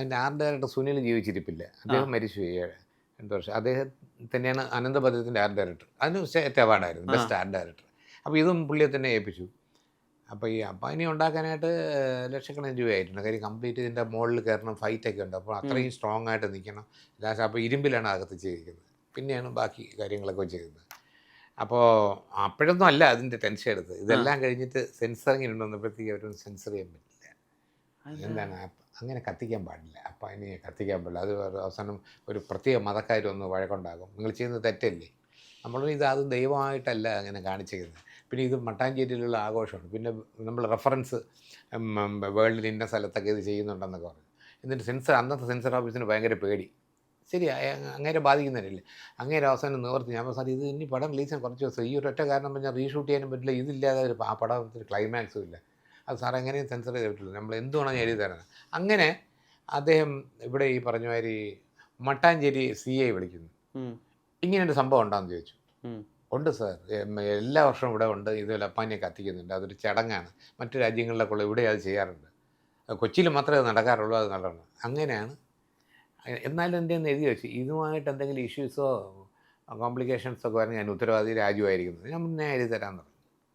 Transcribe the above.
അതിൻ്റെ art director Sunil ജീവിച്ചിരിപ്പില്ല, അദ്ദേഹം മരിച്ചു 2 വർഷം. അദ്ദേഹം തന്നെയാണ് അനന്തപദ്രത്തിൻ്റെ ആർട്ട് ഡയറക്ടർ. അതിന് സ്റ്റേറ്റ് അവാർഡായിരുന്നു ബെസ്റ്റ് ആർട്ട് ഡയറക്ടർ. അപ്പോൾ ഇതും പുള്ളിയെ തന്നെ ഏൽപ്പിച്ചു. അപ്പോൾ ഈ അപ്പാനി ഉണ്ടാക്കാനായിട്ട് ലക്ഷക്കണക്കിന് രൂപയായിട്ടുണ്ട്. കാര്യം കംപ്ലീറ്റ് ഇതിൻ്റെ മുകളിൽ കയറണം, ഫൈറ്റൊക്കെ ഉണ്ട്. അപ്പോൾ അത്രയും സ്ട്രോങ് ആയിട്ട് നിൽക്കണം. ലാസ്റ്റ് അപ്പോൾ ഇരുമ്പിലാണ് അകത്ത് ചെയ്തിരിക്കുന്നത്. പിന്നെയാണ് ബാക്കി കാര്യങ്ങളൊക്കെ ചെയ്യുന്നത്. അപ്പോൾ അപ്പോഴൊന്നും അല്ല അതിൻ്റെ ടെൻഷൻ എടുത്തത്. ഇതെല്ലാം കഴിഞ്ഞിട്ട് സെൻസറിങ്ങിന് വന്നപ്പോഴത്തേക്ക് അവരൊന്നും സെൻസർ ചെയ്യാൻ പറ്റില്ല. എന്താണ് അങ്ങനെ കത്തിക്കാൻ പാടില്ല, അപ്പാനി കത്തിക്കാൻ പാടില്ല. അത് അവസാനം ഒരു പ്രത്യേക മതക്കാർ ഒന്ന് വഴക്കുണ്ടാകും, നിങ്ങൾ ചെയ്യുന്നത് തെറ്റല്ലേ. നമ്മൾ അത് ദൈവമായിട്ടല്ല അങ്ങനെ കാണിച്ചിരിക്കുന്നത്. പിന്നെ ഇത് മട്ടാഞ്ചേരിയിലുള്ള ആഘോഷമാണ്. പിന്നെ നമ്മൾ റെഫറൻസ് വേൾഡിൽ ഇന്ന സ്ഥലത്തൊക്കെ ഇത് ചെയ്യുന്നുണ്ടെന്നൊക്കെ പറഞ്ഞു. എന്നിട്ട് അന്നത്തെ സെൻസർ ഓഫീസിന് ഭയങ്കര പേടി. ശരി, അങ്ങേരെ ബാധിക്കുന്നവരില്ലേ. അങ്ങേരെ അവസാനം നിവർത്തി. ഞാൻ സാർ ഇത് ഇനി പടം റിലീസ് ചെയ്യാൻ കുറച്ച് ദിവസം, ഈ ഒരൊറ്റ കാരണം പറഞ്ഞാൽ റീഷൂട്ട് ചെയ്യാനും പറ്റില്ല, ഇതില്ലാതെ ആ പടത്തിന് ക്ലൈമാക്സും ഇല്ല. അത് സാർ എങ്ങനെയും സെൻസർ ചെയ്തിട്ടില്ല, നമ്മൾ എന്ത് വേണം എഴുതി തരണം. അങ്ങനെ അദ്ദേഹം ഇവിടെ ഈ പറഞ്ഞ മാതിരി മട്ടാഞ്ചേരി CI വിളിക്കുന്നു. ഇങ്ങനൊരു സംഭവം ഉണ്ടോയെന്ന് ചോദിച്ചു. ഉണ്ട് സാർ, എല്ലാ വർഷവും ഇവിടെ ഉണ്ട്, ഇതുപോലെ അപ്പാനിയെ കത്തിക്കുന്നുണ്ട്, അതൊരു ചടങ്ങാണ്. മറ്റു രാജ്യങ്ങളിലൊക്കെ ഉള്ള ഇവിടെ അത് ചെയ്യാറുണ്ട്, കൊച്ചിയിൽ മാത്രമേ അത് നടക്കാറുള്ളൂ, അത് നടണം. അങ്ങനെയാണ്. എന്നാലും എൻ്റെ ഒന്ന് എഴുതി വെച്ചു, ഇതുമായിട്ട് എന്തെങ്കിലും ഇഷ്യൂസോ കോംപ്ലിക്കേഷൻസൊക്കെ പറഞ്ഞാൽ ഞാൻ ഉത്തരവാദി രാജുവായിരിക്കുന്നത്, ഞാൻ മുന്നേ എഴുതി തരാമെന്ന് പറഞ്ഞു.